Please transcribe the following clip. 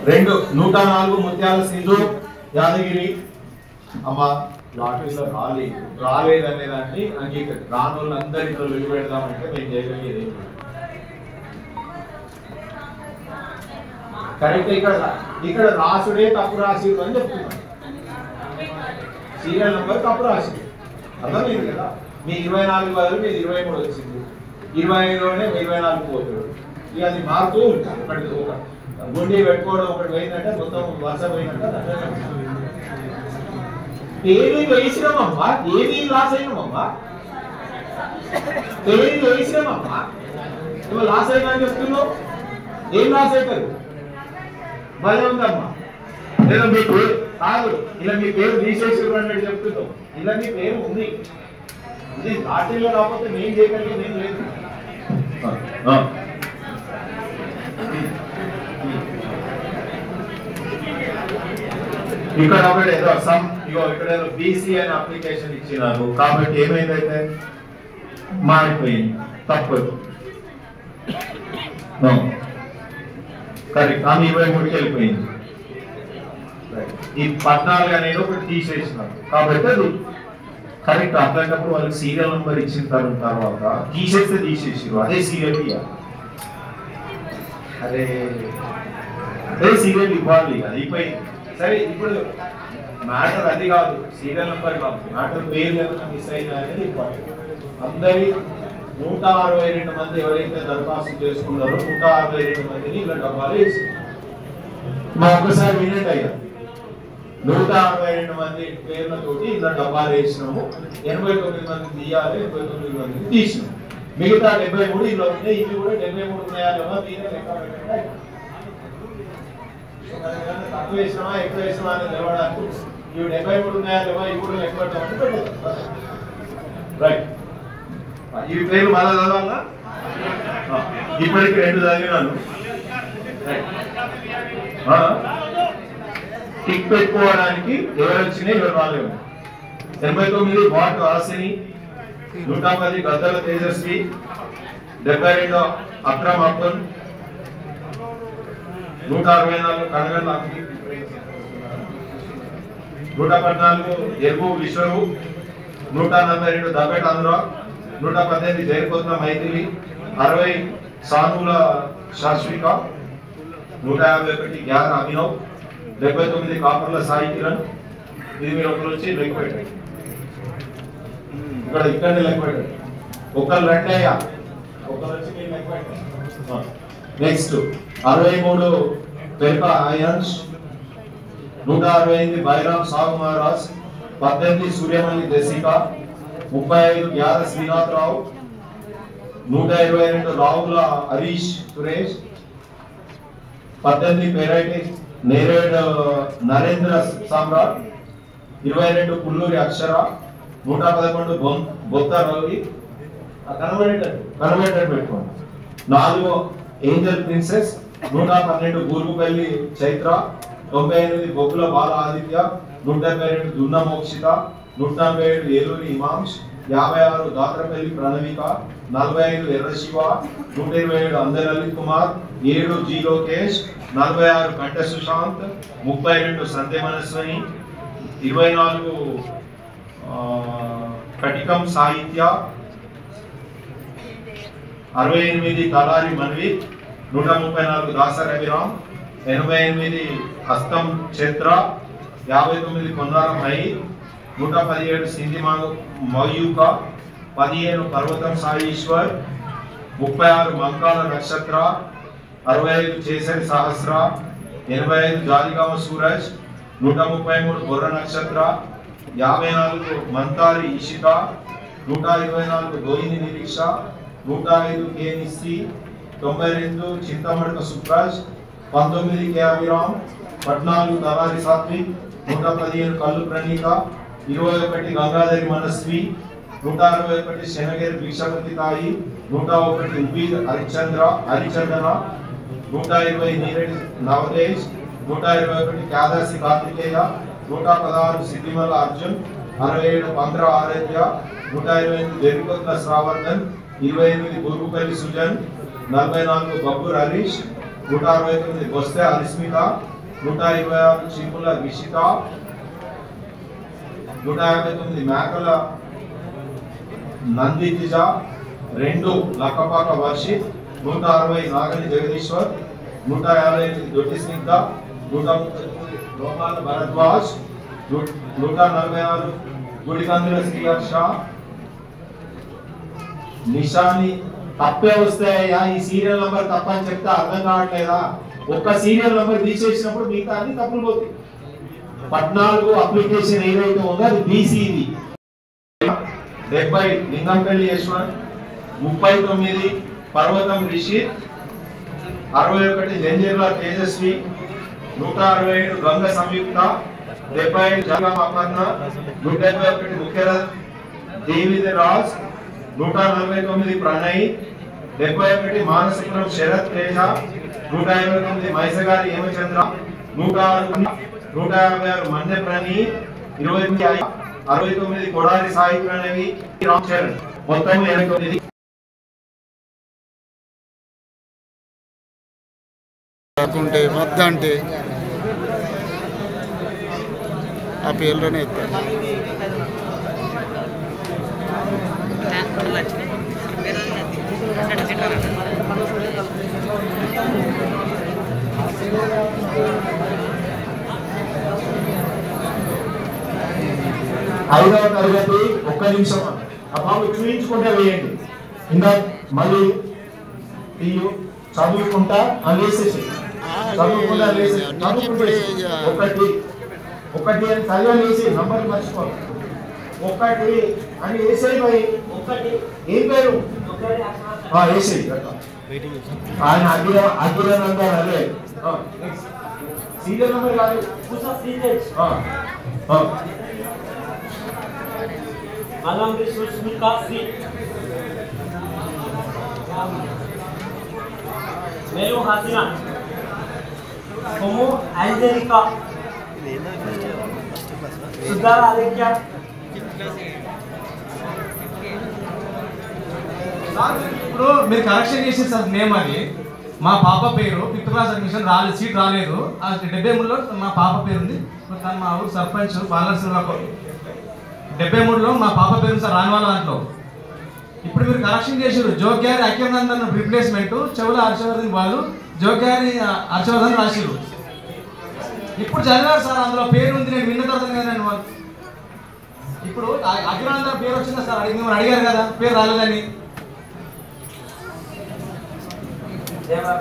2 104 ముత్యాల సింధు యాదగిరి. అమ్మ లాటరీలో రాలేదనే దాన్ని రాని వాళ్ళందరితో వెలుగు పెడదామంటే మేము చేయగలిగేది కరెక్ట్. ఇక్కడ రాసుడే తప్పు రాసి అని చెప్తున్నాను. సీరియల్ నెంబర్ తప్పు రాసి అర్థమైంది కదా. మీ 24 బదులు మీరు 23 వచ్చింది, 25లోనే 24 పోతాడు. ఇక అది మారుతూ ఉంటుంది. ఒకటి ఒక గుండె పెట్టుకోవడం ఒకటి పోయిందంటే మొత్తం వరుస పోయినట్టు. ఏమీ వేసినామమ్మా, ఏమీ లాస్ అయినామమ్మా, ఏమీ వేసినామమ్మా. నువ్వు లాస్ అయినా అని చెప్తున్నావు. ఏం లాస్ అవుతారు? భలే ఉందమ్మా. లేదా మీ పేరు కాదు, ఇలా మీ పేరు తీసేసారు అన్నట్టు చెప్తున్నావు. ఇలా మీ పేరు ఉంది. ఇది లాటరీలో రాకపోతే నేను చేయగలిగేది ఏం లేదు. ఇక్కడ ఒకటి ఏదో ఇక్కడ ఏదో బీసీ అని అప్లికేషన్ ఇచ్చినారు కాబట్టి ఏమైందైతే మారిపోయింది. తప్పదు. కరెక్ట్. ఆమె 23కి వెళ్ళిపోయింది. ఈ 14 అనేది ఒకటి తీసేసినారు కాబట్టి అది కరెక్ట్. అట్లాంటప్పుడు వాళ్ళకి సీరియల్ నెంబర్ ఇచ్చిన తర్వాత తీసేసారు. అదే సీరియల్ ఇవ్వాలి. అదే సీరియల్ ఇవ్వాలి. అయిపోయింది. సరే, ఇప్పుడు మ్యాటర్ అది కాదు, సీరియల్ నెంబర్ కాదు, మ్యాటర్ పేరు ఏమైనా మిస్ అయినా అనేది ఇంపార్టెంట్. అందరి 162 మంది ఎవరైతే దరఖాస్తు చేసుకున్నారో 162 మందిని ఇలా డబ్బాలు వేసి మా ఒకసారి వినండి అయ్యా. 162 మంది పేర్లతోటి ఇలా డబ్బాలు వేసినాము. 89 మంది తీయాలి, 89 మంది తీసినాము. మిగతా 73 ఇలా ఉన్నాయి. ఇవి కూడా 73 ఉన్నాయా లేవా మీరే లెక్క పెట్టండి. తక్కువ వేసినామా ఎక్కువ వేసినామా అని నిలవడానికి ఇవి 73 ఉన్నాయా లేవా ఇవి కూడా లెక్క పెట్టామని పెట్టారు. రైట్. ఈ పేరు మళ్ళా చదవాలా? ఇప్పటికి 2 చదివినాను. టిక్ పెట్టుకోవడానికి ఎవరు వచ్చినాయి ఎవరు రాలేవు. 89 వాట్ ఆసిని, 110 గద్దల తేజస్వి, 72 అక్రమ్ అప్పన్, 164 కనగల్ అఖిల్, 114 ఎర్బు విశ్వరు, 142 దబెట్ అనురాగ్, 118 జయకొత్త మైథిలి, 60 సానుల శాశ్విక, 151 గ్యార్ అభినవ్, 79 కాపర్ల సాయి కిరణ్. ఇది మీరు ఒకరు వచ్చి లెక్క పెట్టండి. ఇక్కడనే లెక్క పెట్టండి. ఒకళ్ళు రెండయ్యా, ఒకరు వచ్చి మీరు లెక్క పెట్టండి. నెక్స్ట్ 63 పెరక అయాన్స్, 168 బైరామ్ సాగు మహారాజ్, 18 సూర్యమల్లి దేశిక, 35 గ్యార శ్రీనాథ్ రావు, 122 రావుల హరీష్ సురేష్, 18 పేరైటి నేరేడ్ నరేంద్ర సామ్రాట్, 22 పుల్లూరి అక్షర, 111 బొత్త రవి. కన్వర్టెడ్ పెట్టుకోండి. 4 ఏంజల్ ప్రిన్సెస్, 112 గూరుగుపల్లి చైత్ర, 98 బొగ్గుల బాల ఆదిత్య, 172 దున్న మోక్షిత, 147 ఏలూరి ఇమాంష్, 56 దాత్రపల్లి ప్రణవిక, 45 ఎర్ర శివ, 127 అందరల్లి కుమార్, 7 జి లోకేష్, 46 కంట సుశాంత్, 32 సంధ్య మనస్వని, 24 కటికం సాహిత్య, 68 తలారి మన్వి, 134 దాస రవిరామ్, 88 హస్తం క్షేత్ర, 59 కొన్నారం మై, 117 సింధి మయూక, 15 పర్వతం సాయిశ్వర్, 36 మంకాల నక్షత్ర, 65 చేసరి సహస్ర, 85 జాలిగామ సూరజ్, 133 బొర్ర నక్షత్ర, 54 మంతారి ఇషిత, 124 గోయిని నిరీక్ష, 105 కే నిస్సి, 92 చింతమడక సుప్రాజ్, 19 కే అభిరామ్, 14 తలారి సాత్విక్, 115 కల్లు ప్రణీత, 21 గంగాధరి మనస్వి, 161 శనగేరి భిక్షపతి తాయి, 101 ఉబి హరిచందన, 120 నీరెడ్డి నవతేజ్, 121 క్యాదాసి కార్తికేయ, 116 సిద్ధిమల అర్జున్, 67 పంద్ర ఆరాధ్య, 128 జెరికొత్త శ్రావర్ధన్, 28 బురుగుపల్లి సుజన్, 44 బబ్బూర్ హరీష్, 169 బొస్తే అరిస్మిత, 126 చీపుల విషిత, 159 మేకల నందితిజ, 2 లక్కపాక వర్షిత్, 160 నాగలి జగదీశ్వర్, 158 దొడ్డి స్నిగ్ధ, 139 లోకాల భరద్వాజ్, 146 గుడికందుల శ్రీహర్ష. నిషాని తప్పే వస్తాయా? ఈ సీరియల్ నంబర్ తప్పని చెప్తే అర్థం కావట్లేదా? ఒక్క సీరియల్ నంబర్ తీసేసినప్పుడు మిగతా అన్ని తప్పులు పోతాయి. 14 అప్లికేషన్ ఏదైతే ఉందో అది బీసీది. 70 లింగంపల్లి యశ్వంత్, 39 పర్వతం రిషిత్, 61 జంజీర్ల తేజస్వి, 167 గంగ సంయుక్త, 75 జగం అపర్ణ, 171 ముఖ్యరథ్ దేవిది రాజ్, 149 ప్రణయ్, 71 మానసపురం శరత్ తేజ, 159 మైసగారి హేమచంద్ర, 156 మన్య ప్రణీ, 69 కొడారి సాయి ప్రణవి, రామ్ చరణ్. మొత్తం 89. కాకుంటే వద్దంటే ఆ పేర్లోనే ఎత్తాను. ఐదవ తరగతి ఒక్క నిమిషం ఆ బాబు చూపించుకుంటే వేయండి. ఇంకా మళ్ళీ చదువుకుంటా వేసేసి చదువుకుంటా వేసి ఒకటి అని చదివాని వేసి నంబర్ మర్చిపోవాలి. ఒకటి అని వేసేయి పోయి ఒకటి ఏం పేరు వేసేయి ఆయన అగ్గిరానంద అదే సీరియల్ నెంబర్ కాదు. Melu Hasina, Como Angelica, Sudhara Alekya. ఇప్పుడు మీరు కరెక్షన్ చేసిన సార్ నేమ్ అది మా పాప పేరు 5th క్లాస్ అడ్మిషన్ రాలేదు, సీట్ రాలేదు. ఆ 73లో మా పాప పేరు ఉంది. తను మా ఊరు సర్పంచ్ బాలనరసింహరావు. 73లో మా పాప పేరు సార్ రాని వాళ్ళ దాంట్లో. ఇప్పుడు మీరు కరెక్షన్ చేసారు. జోగ్యారి అఖ్యనందన్ రిప్లేస్మెంట్ చెవుల హర్షవర్ధన్ వాళ్ళు జోగ్యారి హర్షవర్ధన్ రాసిరు. ఇప్పుడు చదివారు సార్, అందులో పేరు ఉంది. నేను విన్న తర్వాత కదండి వాళ్ళు. ఇప్పుడు అఖిలానందన్ పేరు వచ్చిందా సార్? మిమ్మల్ని అడిగారు కదా పేరు రాలేదని. They were